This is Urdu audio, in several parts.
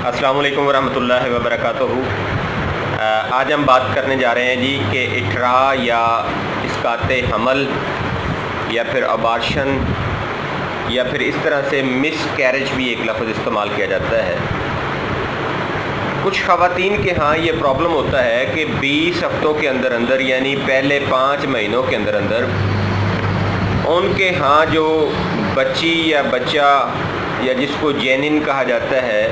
السلام علیکم ورحمۃ اللہ وبرکاتہ۔ آج ہم بات کرنے جا رہے ہیں جی کہ اٹھرا یا اسقاط حمل یا پھر ابارشن یا پھر اس طرح سے مس کیریج بھی ایک لفظ استعمال کیا جاتا ہے۔ کچھ خواتین کے ہاں یہ پرابلم ہوتا ہے کہ 20 ہفتوں کے اندر اندر یعنی پہلے 5 مہینوں کے اندر اندر ان کے ہاں جو بچی یا بچہ یا جس کو جینن کہا جاتا ہے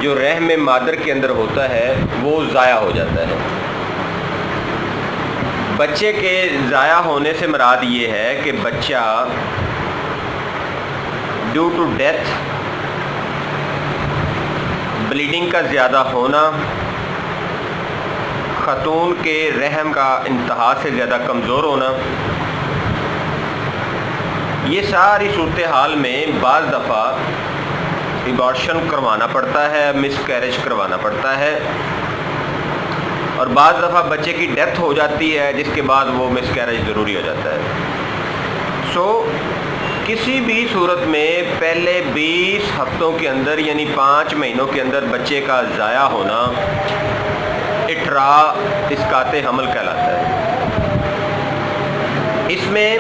جو رحم مادر کے اندر ہوتا ہے وہ ضائع ہو جاتا ہے۔ بچے کے ضائع ہونے سے مراد یہ ہے کہ بچہ ڈیو ٹو ڈیتھ، بلیڈنگ کا زیادہ ہونا، خاتون کے رحم کا انتہا سے زیادہ کمزور ہونا، یہ ساری صورتحال میں بعض دفعہ ایبارشن کروانا پڑتا ہے، مس کیریج کروانا پڑتا ہے، اور بعض دفعہ بچے کی ڈیتھ ہو جاتی ہے جس کے بعد وہ مس کیریج ضروری ہو جاتا ہے۔ کسی بھی صورت میں پہلے 20 ہفتوں کے اندر یعنی 5 مہینوں کے اندر بچے کا ضائع ہونا اٹھرا اسقاط حمل کہلاتا ہے۔ اس میں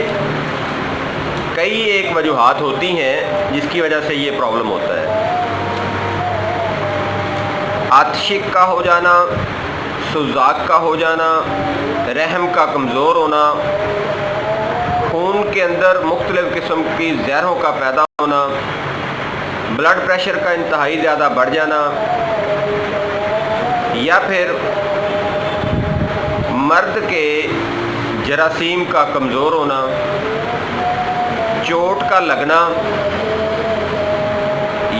کئی ایک وجوہات ہوتی ہیں جس کی وجہ سے یہ پرابلم ہوتا ہے۔ آتشک کا ہو جانا، سوزاک کا ہو جانا، رحم کا کمزور ہونا، خون کے اندر مختلف قسم کی زہروں کا پیدا ہونا، بلڈ پریشر کا انتہائی زیادہ بڑھ جانا، یا پھر مرد کے جراثیم کا کمزور ہونا، چوٹ کا لگنا،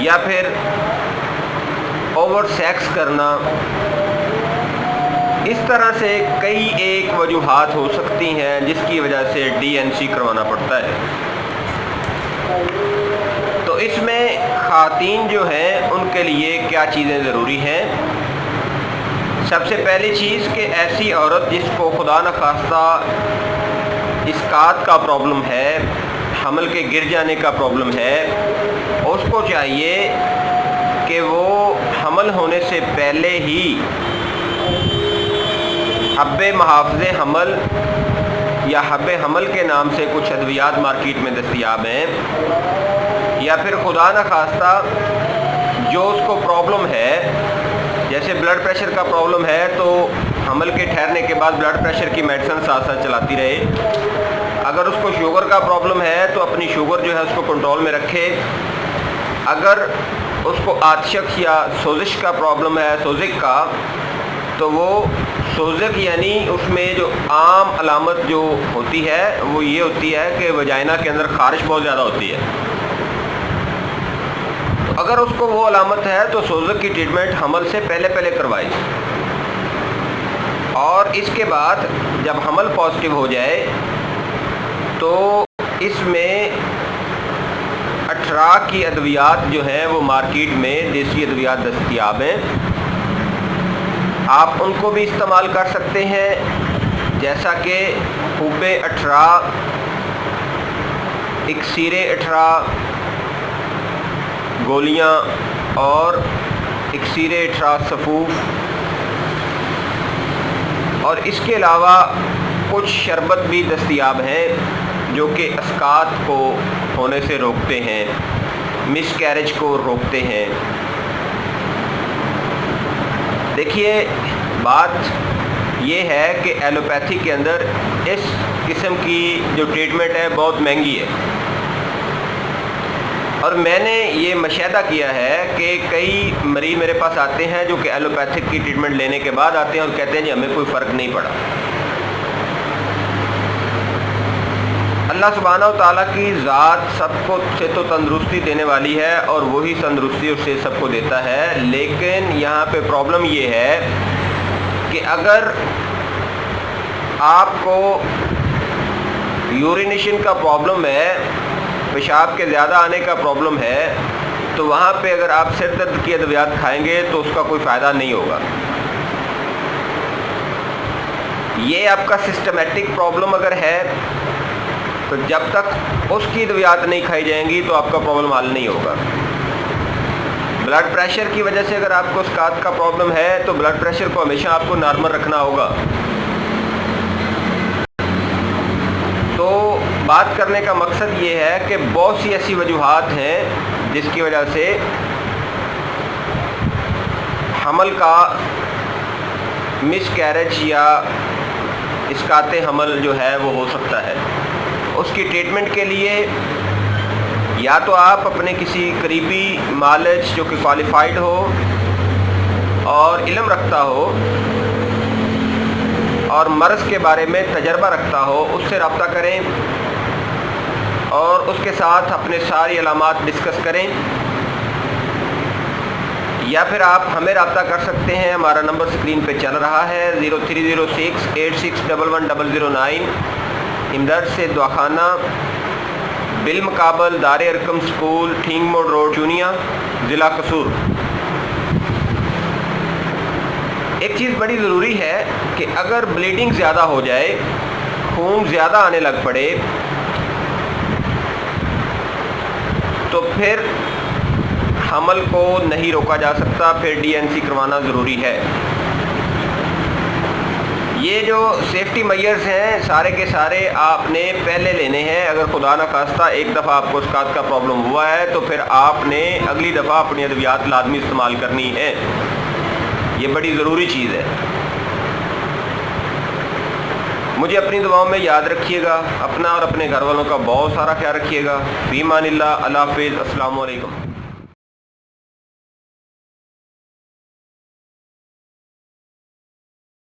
یا پھر اوور سیکس کرنا، اس طرح سے کئی ایک وجوہات ہو سکتی ہیں جس کی وجہ سے DNC کروانا پڑتا ہے۔ تو اس میں خواتین جو ہیں ان کے لیے کیا چیزیں ضروری ہیں؟ سب سے پہلی چیز کہ ایسی عورت جس کو خدا نخواستہ اسقاط کا پرابلم ہے، حمل کے گر جانے کا پرابلم ہے، اس کو چاہیے کہ وہ حمل ہونے سے پہلے ہی حب محافظ حمل یا حب حمل کے نام سے کچھ ادویات مارکیٹ میں دستیاب ہیں، یا پھر خدا نخواستہ جو اس کو پرابلم ہے، جیسے بلڈ پریشر کا پرابلم ہے تو حمل کے ٹھہرنے کے بعد بلڈ پریشر کی میڈیسن ساتھ ساتھ چلاتی رہے۔ اگر اس کو شوگر کا پرابلم ہے تو اپنی شوگر جو ہے اس کو کنٹرول میں رکھے۔ اگر اس کو آتشک یا سوزش کا پرابلم ہے، سوزک کا، تو وہ سوزک یعنی اس میں جو عام علامت جو ہوتی ہے وہ یہ ہوتی ہے کہ وجائنا کے اندر خارش بہت زیادہ ہوتی ہے۔ تو اگر اس کو وہ علامت ہے تو سوزک کی ٹریٹمنٹ حمل سے پہلے کروائے، اور اس کے بعد جب حمل پازیٹیو ہو جائے تو اس میں اٹھرا کی ادویات جو ہیں وہ مارکیٹ میں دیسی ادویات دستیاب ہیں، آپ ان کو بھی استعمال کر سکتے ہیں، جیسا کہ حب اٹھرا، اکسیر اٹھرا گولیاں اور اکسیر اٹھرا صفوف، اور اس کے علاوہ کچھ شربت بھی دستیاب ہیں جو کہ اسقاط کو ہونے سے روکتے ہیں، مس کیریج کو روکتے ہیں۔ دیکھیے بات یہ ہے کہ ایلوپیتھی کے اندر اس قسم کی جو ٹریٹمنٹ ہے بہت مہنگی ہے، اور میں نے یہ مشاہدہ کیا ہے کہ کئی مریض میرے پاس آتے ہیں جو کہ ایلوپیتھک کی ٹریٹمنٹ لینے کے بعد آتے ہیں اور کہتے ہیں جی ہمیں کوئی فرق نہیں پڑا۔ اللہ سبحانہ و تعالیٰ کی ذات سب کو سے تو تندرستی دینے والی ہے اور وہی تندرستی اس سے سب کو دیتا ہے، لیکن یہاں پہ پرابلم یہ ہے کہ اگر آپ کو یورینیشن کا پرابلم ہے، پیشاب کے زیادہ آنے کا پرابلم ہے، تو وہاں پہ اگر آپ سر درد کی ادویات کھائیں گے تو اس کا کوئی فائدہ نہیں ہوگا۔ یہ آپ کا سسٹمیٹک پرابلم اگر ہے تو جب تک اس کی ادویات نہیں کھائی جائیں گی تو آپ کا پرابلم حل نہیں ہوگا۔ بلڈ پریشر کی وجہ سے اگر آپ کو اسقاط کا پرابلم ہے تو بلڈ پریشر کو ہمیشہ آپ کو نارمل رکھنا ہوگا. تو بات کرنے کا مقصد یہ ہے کہ بہت سی ایسی وجوہات ہیں جس کی وجہ سے حمل کا مس کیریج یا اسقاط حمل جو ہے وہ ہو سکتا ہے. اس کی ٹریٹمنٹ کے لیے یا تو آپ اپنے کسی قریبی معالج جو کہ کوالیفائڈ ہو اور علم رکھتا ہو اور مرض کے بارے میں تجربہ رکھتا ہو اس سے رابطہ کریں اور اس کے ساتھ اپنے ساری علامات ڈسکس کریں، یا پھر آپ ہمیں رابطہ کر سکتے ہیں. ہمارا نمبر اسکرین پہ چل رہا ہے 0306861109. ہمدرد سے دواخانہ، بالمقابل دار ارقم سکول، ٹھینگ موڑ روڈ، چونیا، ضلع قصور. ایک چیز بڑی ضروری ہے کہ اگر بلیڈنگ زیادہ ہو جائے، خون زیادہ آنے لگ پڑے، تو پھر حمل کو نہیں روکا جا سکتا، پھر DNC کروانا ضروری ہے. یہ جو سیفٹی میئرز ہیں سارے کے سارے آپ نے پہلے لینے ہیں. اگر خدا نخواستہ ایک دفعہ آپ کو اسقاط کا پرابلم ہوا ہے تو پھر آپ نے اگلی دفعہ اپنی ادویات لازمی استعمال کرنی ہے. یہ بڑی ضروری چیز ہے. مجھے اپنی دعاؤں میں یاد رکھیے گا. اپنا اور اپنے گھر والوں کا بہت سارا خیال رکھیے گا. فی امان اللہ. اللہ حافظ. السلام علیکم.